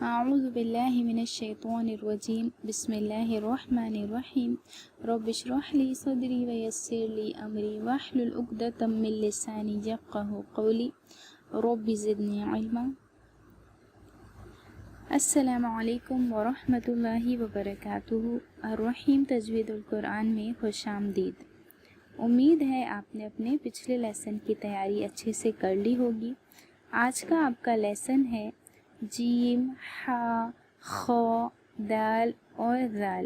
أعوذ بالله من الشيطان الرجيم بسم الله الرحمن الرحيم رب اشرح لي صدري ويسر لي أمري واحلل عقدة من لساني يفقهوا قولي رب زدني علما۔ السلام علیکم ورحمۃ اللہ وبرکاتہ۔ الرحیم تجوید القرآن میں خوش آمدید۔ امید ہے آپ نے اپنے پچھلے لیسن کی تیاری اچھے سے کر لی ہوگی۔ آج کا آپ کا لیسن ہے جیم، ہا، خا، دال اور ذال۔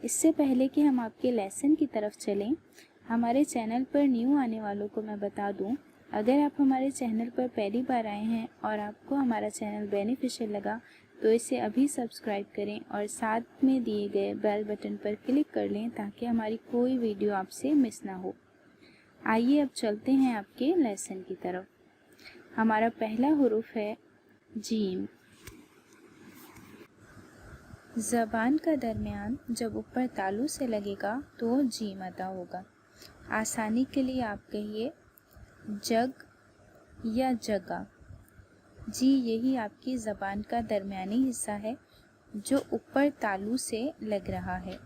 اس سے پہلے کہ ہم آپ کے لیسن کی طرف چلیں، ہمارے چینل پر نیو آنے والوں کو میں بتا دوں، اگر آپ ہمارے چینل پر پہلی بار آئے ہیں اور آپ کو ہمارا چینل بینیفیشل لگا تو اسے ابھی سبسکرائب کریں اور ساتھ میں دیے گئے بیل بٹن پر کلک کر لیں تاکہ ہماری کوئی ویڈیو آپ سے مس نہ ہو۔ آئیے اب چلتے ہیں آپ کے لیسن کی طرف۔ ہمارا پہلا حرف ہے جیم۔ زبان کا درمیان جب اوپر تالو سے لگے گا تو جیم ادا ہوگا۔ آسانی کے لیے آپ کہیے جگ یا جگہ۔ جی، یہی آپ کی زبان کا درمیانی حصہ ہے جو اوپر تالو سے لگ رہا ہے۔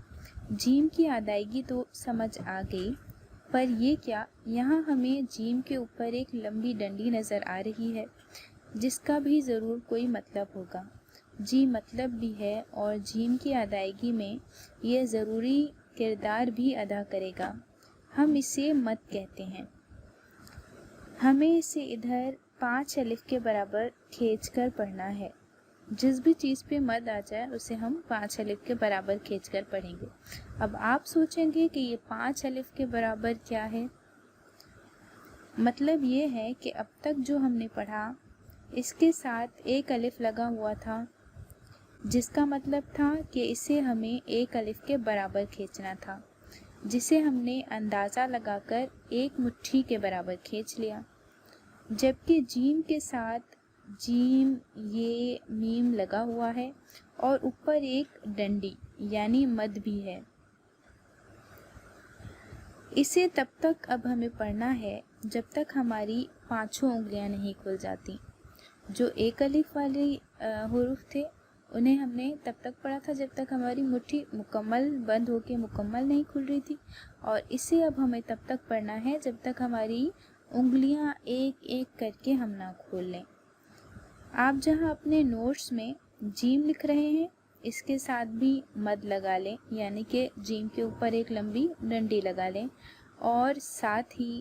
جیم کی ادائیگی تو سمجھ آ گئی، پر یہ کیا، یہاں ہمیں جیم کے اوپر ایک لمبی ڈنڈی نظر آ رہی ہے جس کا بھی ضرور کوئی مطلب ہوگا۔ جی مطلب بھی ہے اور جیم کی ادائیگی میں یہ ضروری کردار بھی ادا کرے گا۔ ہم اسے مد کہتے ہیں۔ ہمیں اسے ادھر 5 الف کے برابر کھینچ کر پڑھنا ہے۔ جس بھی چیز پہ مد آ جائے اسے ہم 5 الف کے برابر کھینچ کر پڑھیں گے۔ اب آپ سوچیں گے کہ یہ 5 الف کے برابر کیا ہے؟ مطلب یہ ہے کہ اب تک جو ہم نے پڑھا اس کے ساتھ ایک الف لگا ہوا تھا، جس کا مطلب تھا کہ اسے ہمیں 1 الف کے برابر کھینچنا تھا، جسے ہم نے اندازہ لگا کر 1 مٹھی کے برابر کھینچ لیا۔ جبکہ جیم کے ساتھ جیم، یہ میم لگا ہوا ہے اور اوپر ایک ڈنڈی یعنی مد بھی ہے۔ اسے تب تک اب ہمیں پڑھنا ہے جب تک ہماری 5 انگلیاں نہیں کھل جاتی۔ جو 1 الف والے حروف تھے انہیں ہم نے تب تک پڑھا تھا جب تک ہماری مٹھی مکمل بند ہو کے مکمل نہیں کھل رہی تھی، اور اسے اب ہمیں تب تک پڑھنا ہے جب تک ہماری انگلیاں ایک ایک کر کے ہم نہ کھول لیں۔ آپ جہاں اپنے نوٹس میں جیم لکھ رہے ہیں اس کے ساتھ بھی مد لگا لیں، یعنی کہ جیم کے اوپر ایک لمبی ڈنڈی لگا لیں اور ساتھ ہی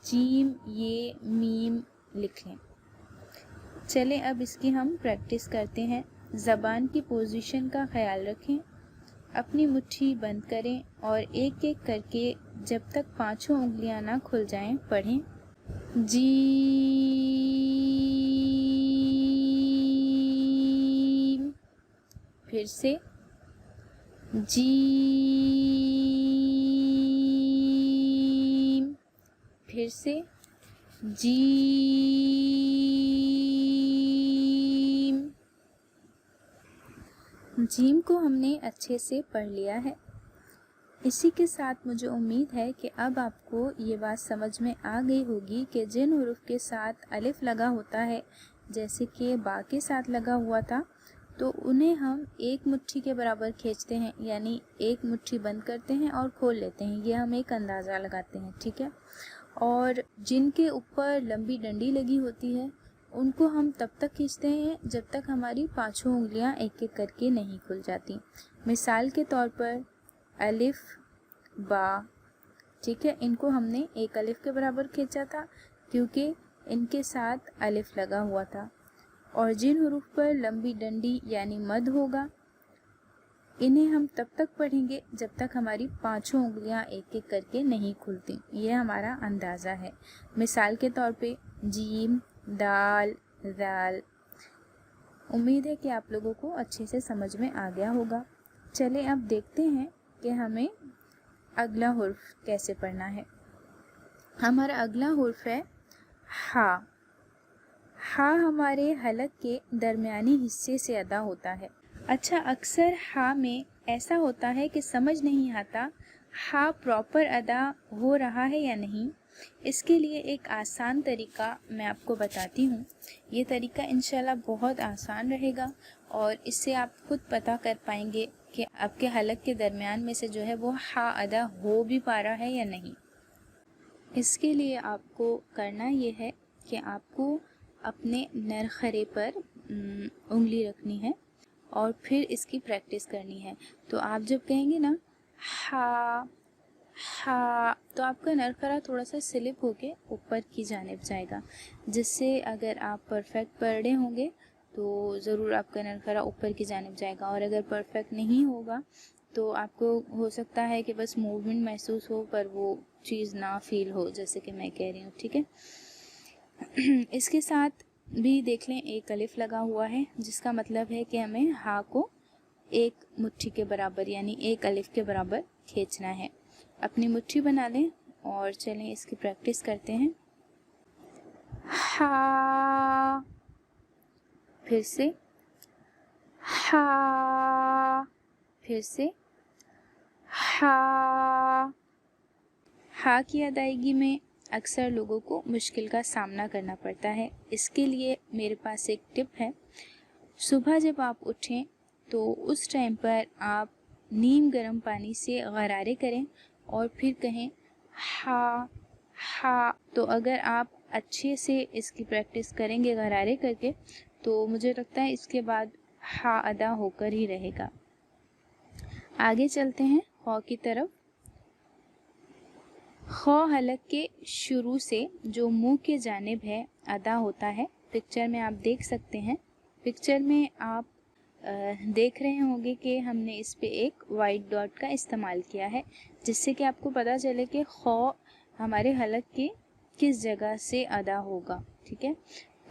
جیم، یہ میم لکھ لیں۔ چلیں اب اس کی ہم پریکٹس کرتے ہیں۔ زبان کی پوزیشن کا خیال رکھیں، اپنی مٹھی بند کریں اور ایک ایک کر کے جب تک 5 انگلیاں نہ کھل جائیں پڑھیں۔ جیم، پھر سے جیم، پھر سے جیم۔ جیم کو ہم نے اچھے سے پڑھ لیا ہے۔ اسی کے ساتھ مجھے امید ہے کہ اب آپ کو یہ بات سمجھ میں آ گئی ہوگی کہ جن حروف کے ساتھ الف لگا ہوتا ہے، جیسے کہ با کے ساتھ لگا ہوا تھا، تو انہیں ہم 1 مٹھی کے برابر کھینچتے ہیں، یعنی 1 مٹھی بند کرتے ہیں اور کھول لیتے ہیں، یہ ہم ایک اندازہ لگاتے ہیں، ٹھیک ہے۔ اور جن کے اوپر لمبی ڈنڈی لگی ہوتی ہے ان کو ہم تب تک کھینچتے ہیں جب تک ہماری 5 انگلیاں ایک ایک کر کے نہیں کھل جاتی۔ مثال کے طور پر الف، با، ٹھیک ہے، ان کو ہم نے 1 الف کے برابر کھینچا تھا کیونکہ ان کے ساتھ الف لگا ہوا تھا، اور جن حروف پر لمبی ڈنڈی یعنی مد ہوگا انہیں ہم تب تک پڑھیں گے جب تک ہماری 5 انگلیاں ایک ایک کر کے نہیں کھلتی۔ یہ ہمارا اندازہ ہے۔ مثال کے طور پہ جیم، دال، ذال۔ امید ہے کہ آپ لوگوں کو اچھے سے سمجھ میں آ گیا ہوگا۔ چلیں اب دیکھتے ہیں کہ ہمیں اگلا حرف کیسے پڑھنا ہے۔ ہمارا اگلا حرف ہے ہا۔ ہا ہمارے حلق کے درمیانی حصے سے ادا ہوتا ہے۔ اچھا، اکثر ہا میں ایسا ہوتا ہے کہ سمجھ نہیں آتا ہا پراپر ادا ہو رہا ہے یا نہیں، اس کے لیے ایک آسان طریقہ میں آپ کو بتاتی ہوں. یہ طریقہ انشاءاللہ بہت آسان رہے گا اور اس سے آپ خود پتہ کر پائیں گے کہ آپ کے حلق کے درمیان میں سے جو ہے وہ ہا ادا ہو بھی پا رہا ہے یا نہیں. اس کے لیے آپ کو کرنا یہ ہے کہ آپ کو اپنے نرخرے پر انگلی رکھنی ہے اور پھر اس کی پریکٹس کرنی ہے. تو آپ جب کہیں گے نا ہا ہا تو آپ کا نرخرا تھوڑا سا سلپ ہو کے اوپر کی جانب جائے گا، جس سے اگر آپ پرفیکٹ پڑھ رہے ہوں گے تو ضرور آپ کا نرخرا اوپر کی جانب جائے گا، اور اگر پرفیکٹ نہیں ہوگا تو آپ کو ہو سکتا ہے کہ بس موومنٹ محسوس ہو پر وہ چیز نہ فیل ہو جیسے کہ میں کہہ رہی ہوں. ٹھیک ہے. اس کے ساتھ بھی دیکھ لیں ایک الف لگا ہوا ہے، جس کا مطلب ہے کہ ہمیں ہا کو ایک مٹھی کے برابر یعنی ایک الف کے برابر کھینچنا ہے. اپنی مٹھی بنا لیں اور چلیں اس کی پریکٹس کرتے ہیں. ہا، پھر سے ہا، پھر سے ہا. ہا کی ادائیگی میں اکثر لوگوں کو مشکل کا سامنا کرنا پڑتا ہے. اس کے لیے میرے پاس ایک ٹپ ہے. صبح جب آپ اٹھیں تو اس ٹائم پر آپ نیم گرم پانی سے غرارے کریں اور پھر کہیں ہا ہا. تو اگر آپ اچھے سے اس کی پریکٹس کریں گے غرارے کر کے تو مجھے لگتا ہے اس کے بعد ہا ادا ہو کر ہی رہے گا. آگے چلتے ہیں خو کی طرف. خو حلق کے شروع سے جو منہ کے جانب ہے ادا ہوتا ہے. پکچر میں آپ دیکھ سکتے ہیں. پکچر میں آپ دیکھ رہے ہوں گے کہ ہم نے اس پہ ایک وائٹ ڈاٹ کا استعمال کیا ہے، جس سے کہ آپ کو پتہ چلے کہ خو ہمارے حلق کے کس جگہ سے ادا ہوگا. ٹھیک ہے.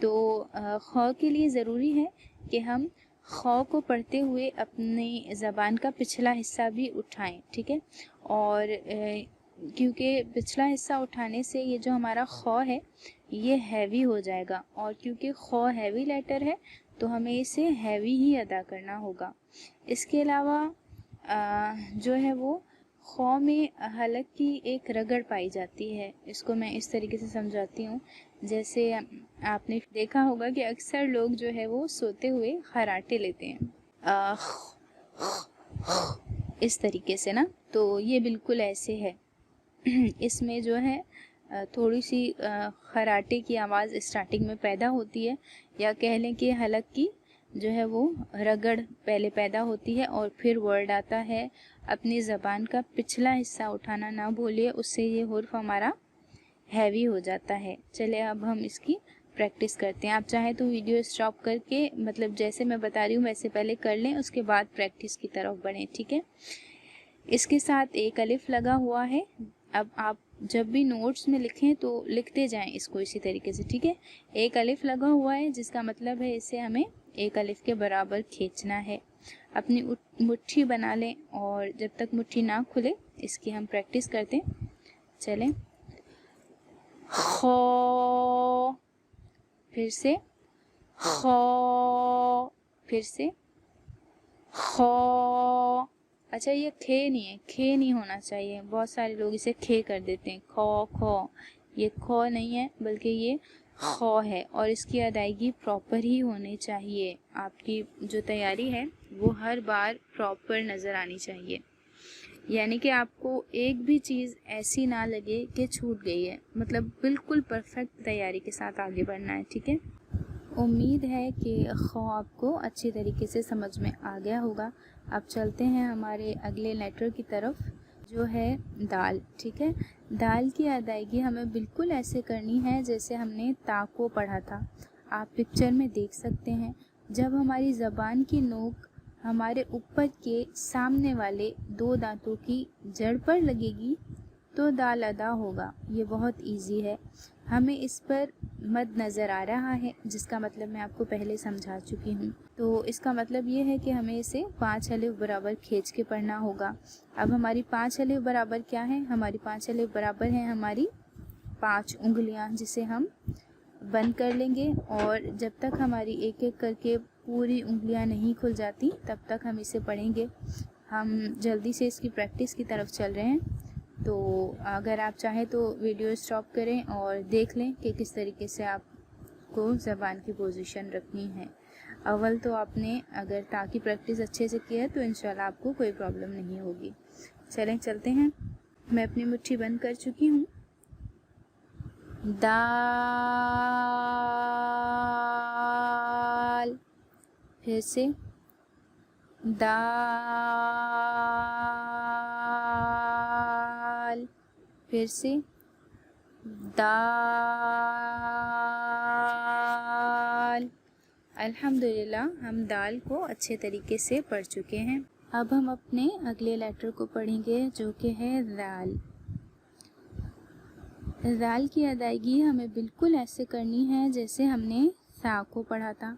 تو خو کے لیے ضروری ہے کہ ہم خو کو پڑھتے ہوئے اپنی زبان کا پچھلا حصہ بھی اٹھائیں. ٹھیک ہے. اور کیونکہ پچھلا حصہ اٹھانے سے یہ جو ہمارا خو ہے یہ ہیوی ہو جائے گا، اور کیونکہ خو ہیوی لیٹر ہے تو ہمیں اسے ہیوی ہی ادا کرنا ہوگا. اس کے علاوہ جو ہے وہ خو میں حلق کی ایک رگڑ پائی جاتی ہے. اس کو میں اس طریقے سے سمجھاتی ہوں. جیسے آپ نے دیکھا ہوگا کہ اکثر لوگ جو ہے وہ سوتے ہوئے خراٹے لیتے ہیں اس طریقے سے نا. تو یہ بالکل ایسے ہے. اس میں جو ہے تھوڑی سی خراٹے کی آواز اسٹارٹنگ میں پیدا ہوتی ہے، یا کہہ لیں کہ حلق کی جو ہے وہ رگڑ پہلے پیدا ہوتی ہے اور پھر ورڈ آتا ہے. اپنی زبان کا پچھلا حصہ اٹھانا نہ بھولیے، اس سے یہ حرف ہمارا ہیوی ہو جاتا ہے. چلے اب ہم اس کی پریکٹس کرتے ہیں. آپ چاہیں تو ویڈیو اسٹاپ کر کے مطلب جیسے میں بتا رہی ہوں ویسے پہلے کر لیں، اس کے بعد پریکٹس کی طرف بڑھیں. ٹھیک ہے. اس کے ساتھ ایک الف لگا ہوا ہے. اب آپ جب بھی نوٹس میں لکھیں تو لکھتے جائیں اس کو اسی طریقے سے. ٹھیک ہے. ایک الف لگا ہوا ہے جس کا مطلب ہے اسے ہمیں ایک الف کے برابر کھینچنا ہے. اپنی مٹھی بنا لیں اور جب تک مٹھی نہ کھلے اس کی ہم پریکٹس کرتے ہیں. چلیں. خو، پھر سے خو، پھر سے خو. اچھا یہ کھے نہیں ہے، کھے نہیں ہونا چاہیے. بہت سارے لوگ اسے کھے کر دیتے ہیں. کھو کھو، یہ کھو نہیں ہے بلکہ یہ خو ہے، اور اس کی ادائیگی پراپر ہی ہونی چاہیے. آپ کی جو تیاری ہے وہ ہر بار پراپر نظر آنی چاہیے، یعنی کہ آپ کو ایک بھی چیز ایسی نہ لگے کہ چھوٹ گئی ہے. مطلب بالکل پرفیکٹ تیاری کے ساتھ آگے بڑھنا ہے. ٹھیک ہے. امید ہے کہ خو آپ کو اچھی طریقے سے سمجھ میں آ گیا ہوگا. اب چلتے ہیں ہمارے اگلے لیٹر کی طرف جو ہے دال. ٹھیک ہے. دال کی ادائیگی ہمیں بالکل ایسے کرنی ہے جیسے ہم نے تا کو پڑھا تھا. آپ پکچر میں دیکھ سکتے ہیں جب ہماری زبان کی نوک ہمارے اوپر کے سامنے والے دو دانتوں کی جڑ پر لگے گی تو دال ادا ہوگا. یہ بہت ایزی ہے. ہمیں اس پر مد نظر آ رہا ہے جس کا مطلب میں آپ کو پہلے سمجھا چکی ہوں. تو اس کا مطلب یہ ہے کہ ہمیں اسے 5 الف برابر کھینچ کے پڑھنا ہوگا. اب ہماری 5 الف برابر کیا ہے؟ ہماری 5 الف برابر ہیں ہماری 5 انگلیاں، جسے ہم بند کر لیں گے، اور جب تک ہماری ایک ایک کر کے پوری انگلیاں نہیں کھل جاتی تب تک ہم اسے پڑھیں گے. ہم جلدی سے اس کی پریکٹس کی طرف چل رہے ہیں. تو اگر آپ چاہیں تو ویڈیو اسٹاپ کریں اور دیکھ لیں کہ کس طریقے سے آپ کو زبان کی پوزیشن رکھنی ہے. اول تو آپ نے اگر تا کی پریکٹس اچھے سے کی ہے تو انشاءاللہ آپ کو کوئی پرابلم نہیں ہوگی. چلیں چلتے ہیں. میں اپنی مٹھی بند کر چکی ہوں. دال، پھر سے دال، پھر سے دال. الحمدللہ ہم دال کو اچھے طریقے سے پڑھ چکے ہیں. اب ہم اپنے اگلے لیٹر کو پڑھیں گے جو کہ ہے ذال. ذال کی ادائیگی ہمیں بالکل ایسے کرنی ہے جیسے ہم نے ثا کو پڑھا تھا.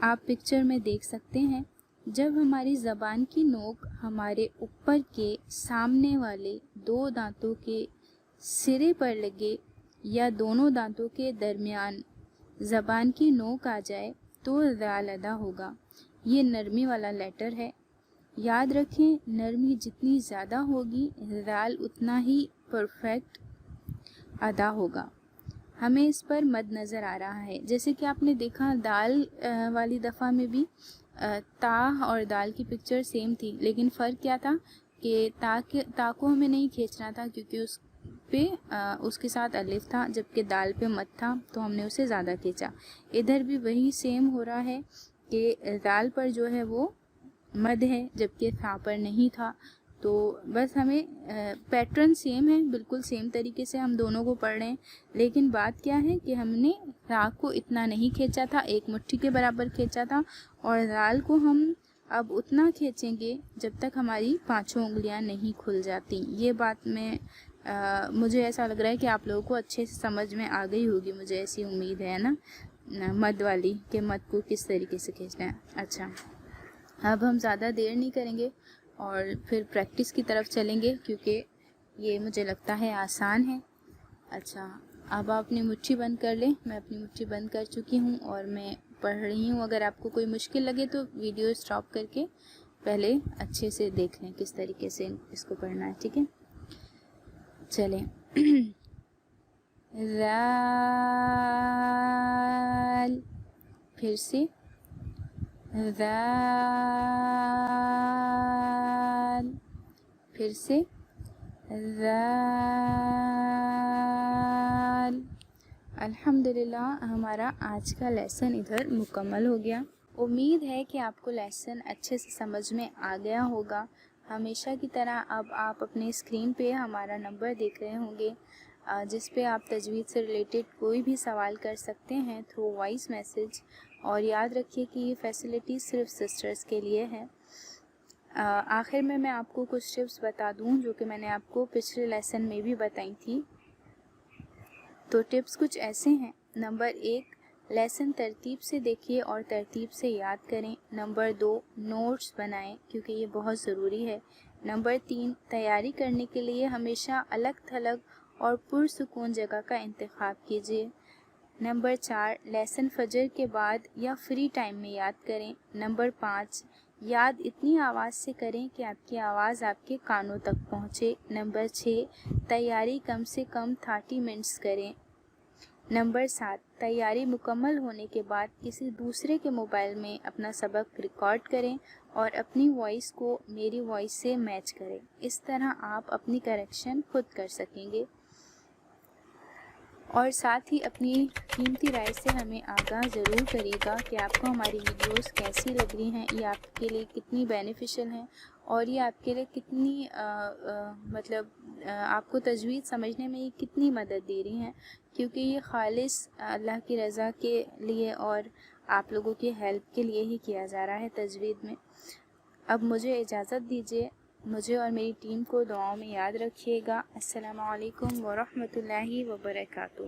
آپ پکچر میں دیکھ سکتے ہیں جب ہماری زبان کی نوک ہمارے اوپر کے سامنے والے 2 دانتوں کے سرے پر لگے یا دونوں دانتوں کے درمیان زبان کی نوک آ جائے تو ذال ادا ہوگا. یہ نرمی والا لیٹر ہے. یاد رکھیں نرمی جتنی زیادہ ہوگی ذال اتنا ہی پرفیکٹ ادا ہوگا. ہمیں اس پر مد نظر آ رہا ہے. جیسے کہ آپ نے دیکھا دال والی دفعہ میں بھی تا اور دال کی پکچر سیم تھی، لیکن فرق کیا تھا کہ تا کو ہمیں نہیں کھینچنا تھا کیونکہ اس کے ساتھ الف تھا، جبکہ دال پہ مد تھا تو ہم نے اسے زیادہ کھینچا. ادھر بھی وہی سیم ہو رہا ہے کہ دال پر جو ہے وہ مد ہے جبکہ ثا پر نہیں تھا. تو بس ہمیں پیٹرن سیم ہے، بالکل سیم طریقے سے ہم دونوں کو پڑھ رہے ہیں، لیکن بات کیا ہے کہ ہم نے ثا کو اتنا نہیں کھینچا تھا، 1 مٹھی کے برابر کھینچا تھا، اور ذال کو ہم اب اتنا کھینچیں گے جب تک ہماری 5 انگلیاں نہیں کھل جاتی. یہ بات مجھے ایسا لگ رہا ہے کہ آپ لوگوں کو اچھے سے سمجھ میں آ گئی ہوگی، مجھے ایسی امید ہے نا مد والی، کہ مد کو کس طریقے سے کھینچنا ہے. اچھا، اب ہم زیادہ دیر نہیں کریں گے اور پھر پریکٹس کی طرف چلیں گے کیونکہ یہ مجھے لگتا ہے آسان ہے. اچھا، اب آپ اپنی مٹھی بند کر لیں. میں اپنی مٹھی بند کر چکی ہوں اور میں پڑھ رہی ہوں. اگر آپ کو کوئی مشکل لگے تو ویڈیو اسٹاپ کر کے پہلے اچھے سے دیکھ لیں کس طریقے سے اس کو پڑھنا ہے. ٹھیک ہے، چلیں. ذال، پھر سے ذال، پھر سے ذال. الحمدللہ ہمارا آج کا لیسن ادھر مکمل ہو گیا. امید ہے کہ آپ کو لیسن اچھے سے سمجھ میں آ گیا ہوگا. ہمیشہ کی طرح اب آپ اپنے اسکرین پہ ہمارا نمبر دیکھ رہے ہوں گے جس پہ آپ تجوید سے ریلیٹڈ کوئی بھی سوال کر سکتے ہیں تھرو وائس میسیج. اور یاد رکھیے کہ یہ فیسلٹی صرف سسٹرز کے لیے ہے. آخر میں آپ کو کچھ ٹپس بتا دوں جو کہ میں نے آپ کو پچھلے لیسن میں بھی بتائی تھی. تو ٹپس کچھ ایسے ہیں. نمبر 1، لیسن ترتیب سے دیکھیے اور ترتیب سے یاد کریں. نمبر 2، نوٹس بنائیں کیونکہ یہ بہت ضروری ہے. نمبر 3، تیاری کرنے کے لیے ہمیشہ الگ تھلگ اور پرسکون جگہ کا انتخاب کیجیے. نمبر 4، لیسن فجر کے بعد یا فری ٹائم میں یاد کریں. نمبر 5، یاد اتنی آواز سے کریں کہ آپ کی آواز آپ کے کانوں تک پہنچے. نمبر 6، تیاری کم سے کم 30 منٹس کریں. نمبر 7، تیاری مکمل ہونے کے بعد کسی دوسرے کے موبائل میں اپنا سبق ریکارڈ کریں اور اپنی وائس کو میری وائس سے میچ کریں. اس طرح آپ اپنی کریکشن خود کر سکیں گے. اور ساتھ ہی اپنی قیمتی رائے سے ہمیں آگاہ ضرور کریے گا کہ آپ کو ہماری ویڈیوز کیسی لگ رہی ہیں، یہ آپ کے لیے کتنی بینیفیشل ہیں اور یہ آپ کے لیے کتنی آپ کو تجوید سمجھنے میں یہ کتنی مدد دے رہی ہیں، کیونکہ یہ خالص اللہ کی رضا کے لیے اور آپ لوگوں کی ہیلپ کے لیے ہی کیا جا رہا ہے تجوید میں. اب مجھے اجازت دیجیے. مجھے اور میری ٹیم کو دعاؤں میں یاد رکھیے گا. السلام علیکم ورحمۃ اللہ وبرکاتہ.